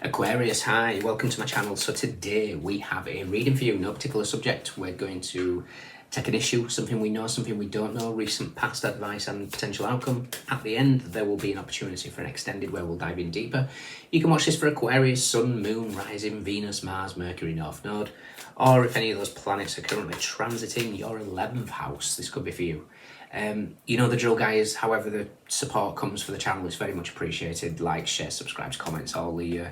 Aquarius, hi, welcome to my channel. So today we have a reading for you, no particular subject. We're going to take an issue, something we know, something we don't know, recent past advice and potential outcome. At the end, there will be an opportunity for an extended where we'll dive in deeper. You can watch this for Aquarius, Sun, Moon, Rising, Venus, Mars, Mercury, North Node, or if any of those planets are currently transiting your 11th house, this could be for you. You know the drill, guys. However the support comes for the channel is very much appreciated. Like, share, subscribes, comments, all the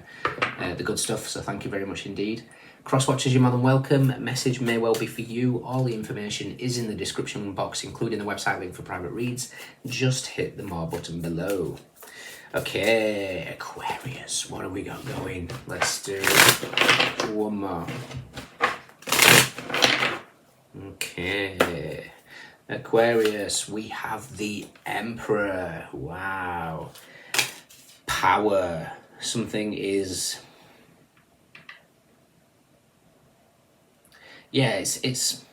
good stuff. So thank you very much indeed. Cross watchers, you're more than welcome. Message may well be for you. All the information is in the description box, including the website link for private reads. Just hit the more button below. Okay, Aquarius, what have we got going? Let's do one more. Okay. Aquarius, we have the Emperor. Wow. Power. Something is... Yeah, it's...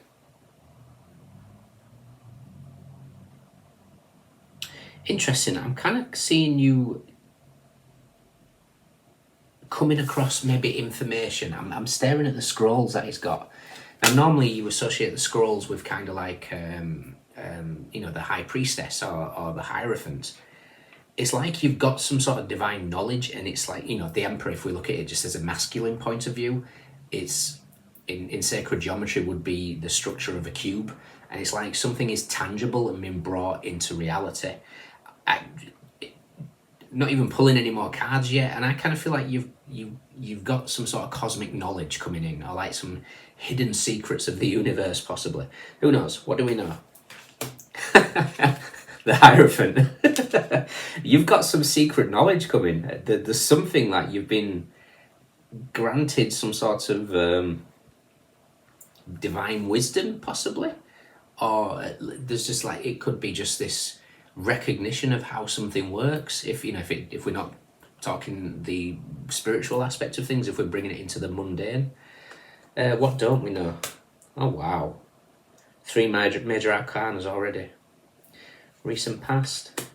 interesting. I'm kind of seeing you coming across maybe information. I'm staring at the scrolls that he's got. Now, normally you associate the scrolls with kind of like, you know, the High Priestess or the Hierophant. It's like you've got some sort of divine knowledge, and it's like, you know, the Emperor, if we look at it just as a masculine point of view, it's, in sacred geometry, would be the structure of a cube. And it's like something is tangible and being brought into reality. Not even pulling any more cards yet, and I kind of feel like you've got some sort of cosmic knowledge coming in, or like some hidden secrets of the universe, possibly. Who knows? What do we know? The Hierophant. You've got some secret knowledge coming. There's something like you've been granted some sort of divine wisdom, possibly, or there's just like, it could be just this recognition of how something works. If you know, if we're not talking the spiritual aspect of things, if we're bringing it into the mundane, what don't we know? Oh wow, 3 major arcanas already. Recent past.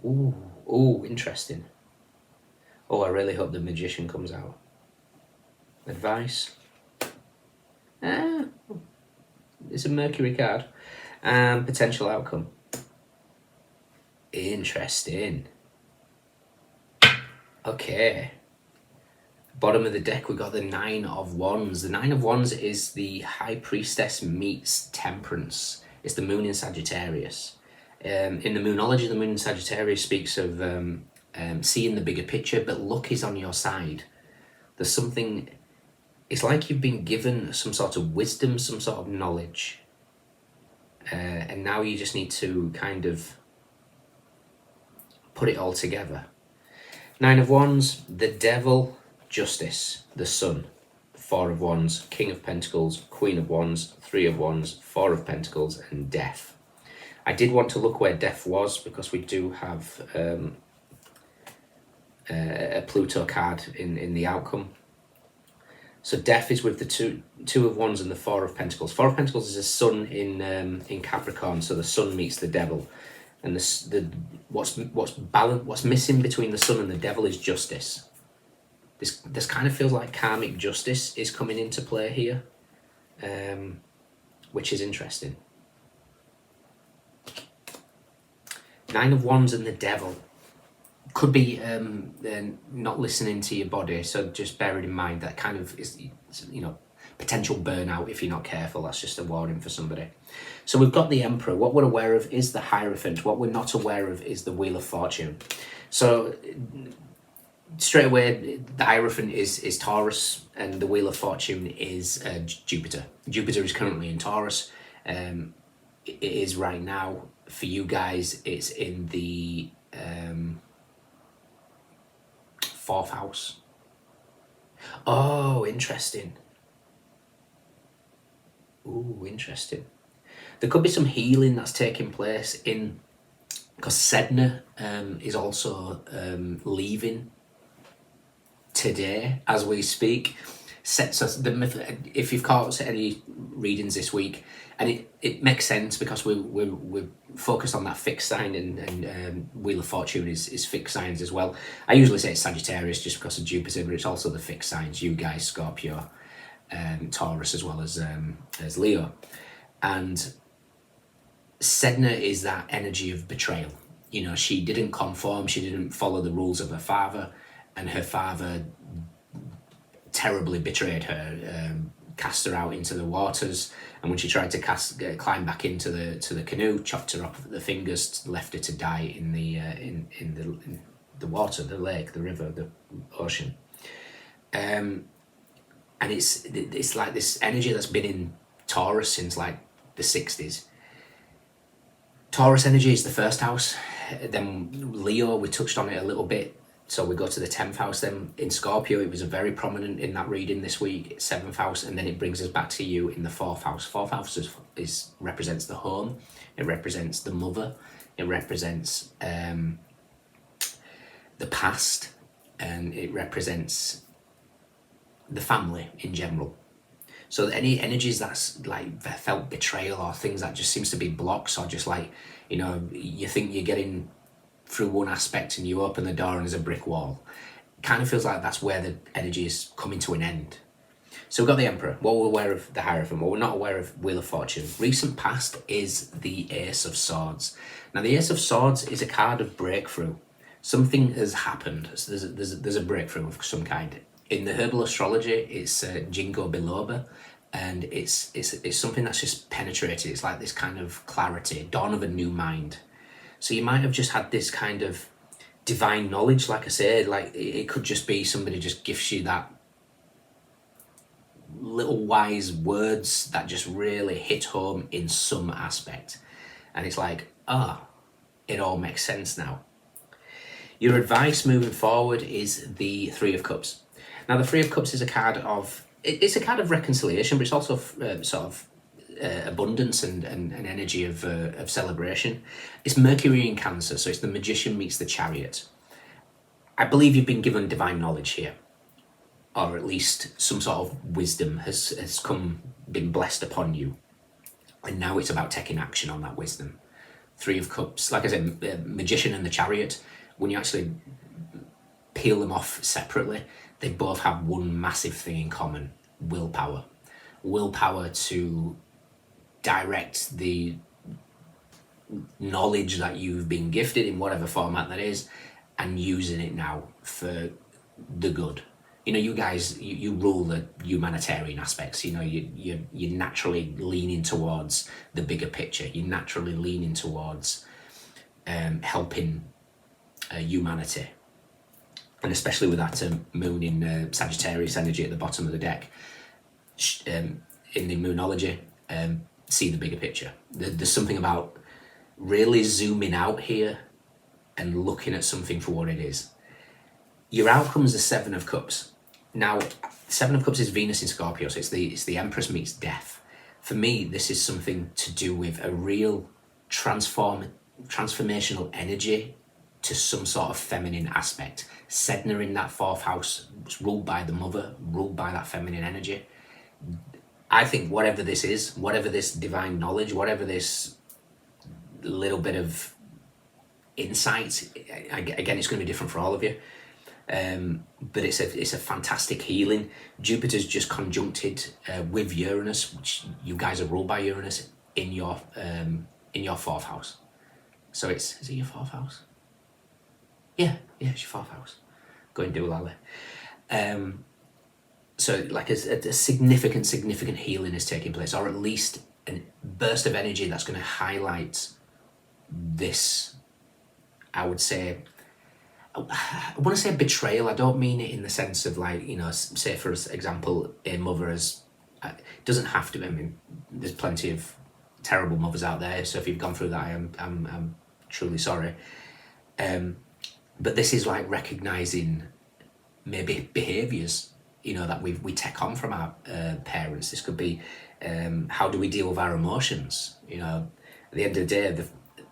Ooh, interesting. Oh, I really hope the Magician comes out. Advice. It's a Mercury card. Potential outcome. Interesting. Okay. Bottom of the deck, we got the 9 of Wands. The 9 of Wands is the High Priestess meets Temperance. It's the Moon in Sagittarius. In the Moonology, the Moon in Sagittarius speaks of seeing the bigger picture, but luck is on your side. There's something... It's like you've been given some sort of wisdom, some sort of knowledge. And now you just need to kind of put it all together. 9 of Wands, the Devil, Justice, the Sun, 4 of Wands, King of Pentacles, Queen of Wands, 3 of Wands, 4 of Pentacles, and Death. I did want to look where Death was, because we do have a Pluto card in the outcome. So Death is with the two of Wands and the 4 of Pentacles. 4 of Pentacles is a Sun in Capricorn, so the Sun meets the Devil. And what's missing between the Sun and the Devil is justice. This kind of feels like karmic justice is coming into play here, which is interesting. 9 of Wands and the Devil could be not listening to your body, so just bear it in mind. That kind of is, you know, potential burnout if you're not careful. That's just a warning for somebody. So we've got the Emperor. What we're aware of is the Hierophant. What we're not aware of is the Wheel of Fortune. So straight away, the Hierophant is Taurus, and the Wheel of Fortune is Jupiter. Jupiter is currently in Taurus. It is right now. For you guys, it's in the 4th house. Oh, interesting. Ooh, interesting. There could be some healing that's taking place in, because Sedna is also leaving today as we speak. sets us if you've caught any readings this week, and it makes sense because we're focused on that fixed sign, and Wheel of Fortune is fixed signs as well. I usually say it's Sagittarius just because of Jupiter, but it's also the fixed signs, you guys, Scorpio, Taurus, as well as Leo. And Sedna is that energy of betrayal. You know, she didn't conform, she didn't follow the rules of her father, and her father terribly betrayed her, cast her out into the waters, and when she tried to climb back into the canoe, chopped her off the fingers, left her to die in the water, the lake, the river, the ocean. And it's like this energy that's been in Taurus since like the 60s. Taurus energy is the first house, then Leo, we touched on it a little bit, so we go to the 10th house. Then in Scorpio, it was a very prominent in that reading this week, 7th house, and then it brings us back to you in the 4th house. 4th house represents the home, it represents the mother, it represents the past, and it represents the family in general. So any energies that's like felt betrayal, or things that just seems to be blocks, or just like, you know, you think you're getting through one aspect and you open the door and there's a brick wall. It kind of feels like that's where the energy is coming to an end. So we've got the Emperor. What we're aware of the Hierophant, what we're not aware of Wheel of Fortune. Recent past is the Ace of Swords. Now the Ace of Swords is a card of breakthrough. Something has happened. So there's a breakthrough of some kind. In the herbal astrology, it's Jingo Biloba, and it's something that's just penetrated. It's like this kind of clarity, dawn of a new mind. So you might have just had this kind of divine knowledge, like I said, like it could just be somebody just gives you that little wise words that just really hit home in some aspect. And it's like, it all makes sense now. Your advice moving forward is the Three of Cups. Now the Three of Cups is a card of, it's a card of reconciliation, but it's also sort of abundance and energy of celebration. It's Mercury in Cancer, so it's the Magician meets the Chariot. I believe you've been given divine knowledge here, or at least some sort of wisdom has been blessed upon you, and now it's about taking action on that wisdom. Three of Cups, like I said, Magician and the Chariot, when you actually peel them off separately, they both have one massive thing in common: willpower. Willpower to direct the knowledge that you've been gifted in whatever format that is, and using it now for the good. You know, you guys, you rule the humanitarian aspects. You know, you're naturally leaning towards the bigger picture. You're naturally leaning towards helping humanity. And especially with that moon in Sagittarius energy at the bottom of the deck, in the moonology, see the bigger picture. There's something about really zooming out here and looking at something for what it is. Your outcome is the Seven of Cups. Now, Seven of Cups is Venus in Scorpio, so it's the Empress meets death. For me, this is something to do with a real transformational energy to some sort of feminine aspect. Sedna in that 4th house, ruled by the mother, ruled by that feminine energy. I think whatever this is, whatever this divine knowledge, whatever this little bit of insight, again, it's going to be different for all of you. But it's a fantastic healing. Jupiter's just conjuncted with Uranus, which you guys are ruled by Uranus in your 4th house. So is it your 4th house? Yeah, it's your 4th house. Go and do lally. So like a significant healing is taking place, or at least a burst of energy that's going to highlight this, I would say, I want to say betrayal. I don't mean it in the sense of like, you know, say for example, a mother has, it doesn't have to, I mean, there's plenty of terrible mothers out there, so if you've gone through that, I'm truly sorry. But this is like recognizing maybe behaviors, you know, that we take on from our parents. This could be how do we deal with our emotions? You know, at the end of the day,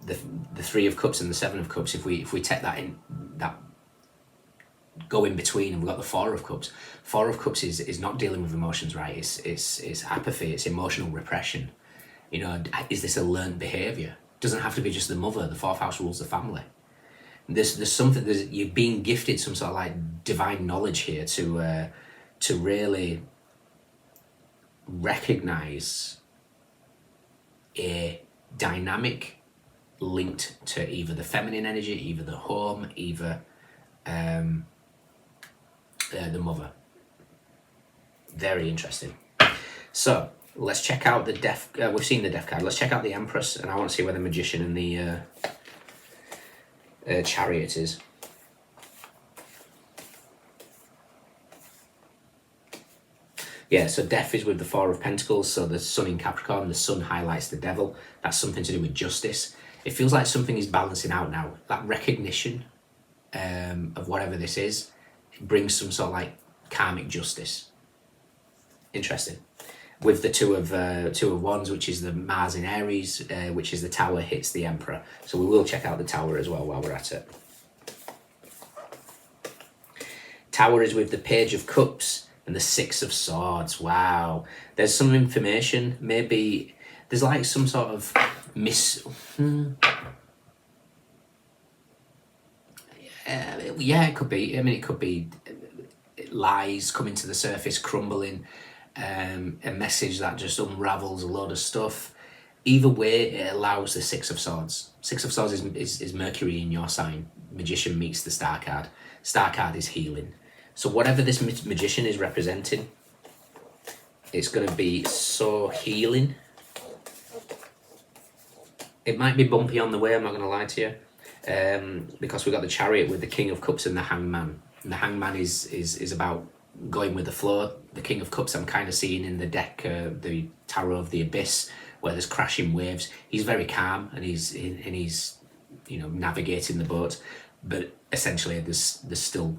the Three of Cups and the Seven of Cups, if we take that in, that go in between, and we've got the Four of Cups. Four of Cups is not dealing with emotions, right? It's apathy, it's emotional repression. You know, is this a learned behaviour? Doesn't have to be just the mother. The fourth house rules the family. There's something, you're being gifted some sort of like divine knowledge here to really recognise a dynamic linked to either the feminine energy, either the home, either the mother. Very interesting. So let's check out the death. We've seen the death card. Let's check out the Empress, and I want to see where the Magician and the Chariot is. Yeah, so death is with the Four of Pentacles, so the Sun in Capricorn, the Sun highlights the Devil. That's something to do with justice. It feels like something is balancing out now. That recognition of whatever this is, it brings some sort of like karmic justice. Interesting. With the Two of Wands, which is the Mars in Aries, which is the Tower, hits the Emperor. So we will check out the Tower as well while we're at it. Tower is with the Page of Cups and the Six of Swords. Wow. There's some information. Maybe there's like some sort of yeah, it could be. I mean, it could be lies coming to the surface, crumbling, a message that just unravels a load of stuff. Either way, it allows the Six of Swords. Six of Swords is Mercury in your sign. Magician meets the Star card. Star card is healing. So whatever this Magician is representing, it's going to be so healing. It might be bumpy on the way, I'm not going to lie to you, because we've got the Chariot with the King of Cups and the Hangman. And the Hangman is about going with the flow. The King of Cups I'm kind of seeing in the deck, the Tarot of the Abyss, where there's crashing waves. He's very calm and he's you know, navigating the boat, but essentially there's still,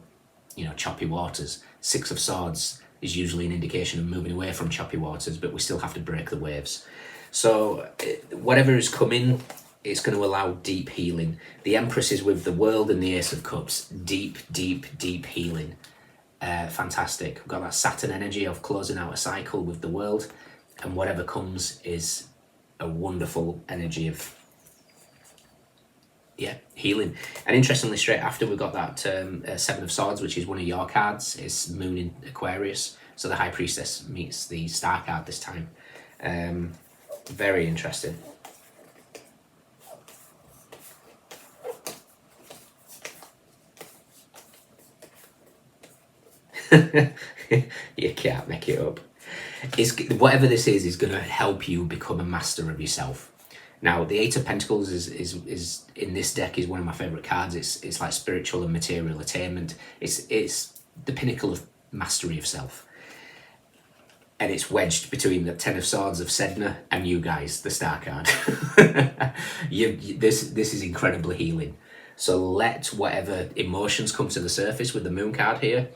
you know, choppy waters. Six of Swords is usually an indication of moving away from choppy waters, but we still have to break the waves. So whatever is coming, it's going to allow deep healing. The Empress is with the World and the Ace of Cups. Deep, deep, deep healing. Fantastic. We've got that Saturn energy of closing out a cycle with the World, and whatever comes is a wonderful energy of, yeah, healing. And interestingly, straight after, we've got that Seven of Swords, which is one of your cards. It's Moon in Aquarius. So the High Priestess meets the Star card this time. Very interesting. You can't make it up. Whatever this is going to help you become a master of yourself. Now, the Eight of Pentacles is in this deck is one of my favourite cards. It's like spiritual and material attainment. It's the pinnacle of mastery of self. And it's wedged between the Ten of Swords of Sedna and you guys, the Star card. This is incredibly healing. So let whatever emotions come to the surface with the Moon card here.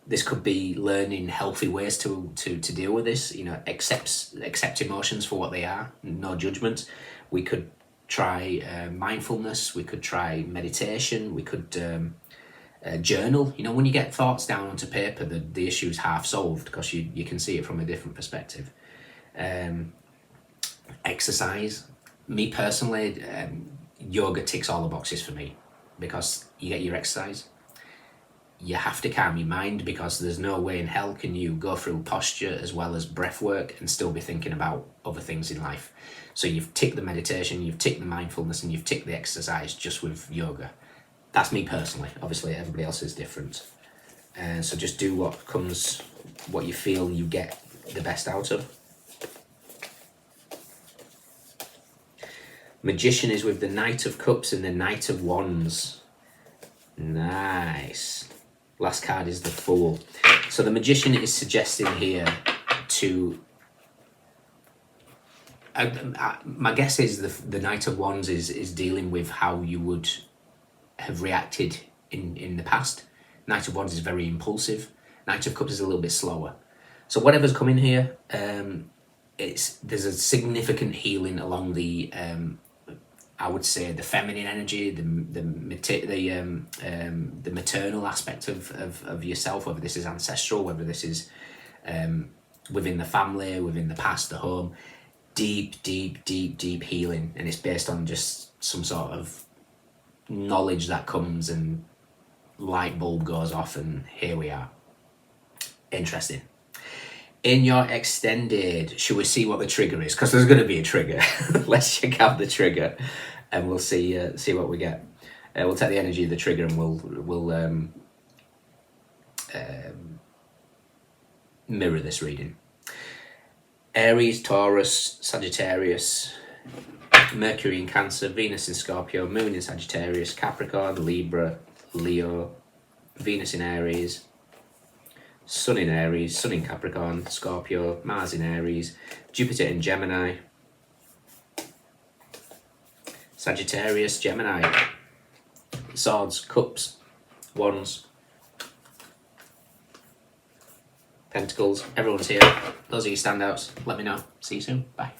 This could be learning healthy ways to deal with this. You know, accept emotions for what they are. No judgment. We could try mindfulness. We could try meditation. We could journal. You know, when you get thoughts down onto paper, the issue's half solved because you can see it from a different perspective. Exercise. Me personally, yoga ticks all the boxes for me because you get your exercise. You have to calm your mind because there's no way in hell can you go through posture as well as breath work and still be thinking about other things in life. So you've ticked the meditation, you've ticked the mindfulness, and you've ticked the exercise just with yoga. That's me personally. Obviously, everybody else is different. So just do what you feel you get the best out of. Magician is with the Knight of Cups and the Knight of Wands. Nice. Last card is the Fool. So the Magician is suggesting here to... my guess is the Knight of Wands is dealing with how you would have reacted in the past. Knight of Wands is very impulsive. Knight of Cups is a little bit slower. So whatever's coming here, there's a significant healing along the I would say the feminine energy, the maternal aspect of yourself, whether this is ancestral, whether this is within the family, within the past, the home. Deep healing, and it's based on just some sort of knowledge that comes and light bulb goes off, and here we are. Interesting. In your extended, should we see what the trigger is? Because there's going to be a trigger. Let's check out the trigger, and we'll see what we get. We'll take the energy of the trigger, and we'll mirror this reading. Aries, Taurus, Sagittarius, Mercury in Cancer, Venus in Scorpio, Moon in Sagittarius, Capricorn, Libra, Leo, Venus in Aries, Sun in Aries, Sun in Capricorn, Scorpio, Mars in Aries, Jupiter in Gemini, Sagittarius, Gemini, Swords, Cups, Wands, Pentacles. Everyone's here. Those are your standouts. Let me know. See you soon. Bye.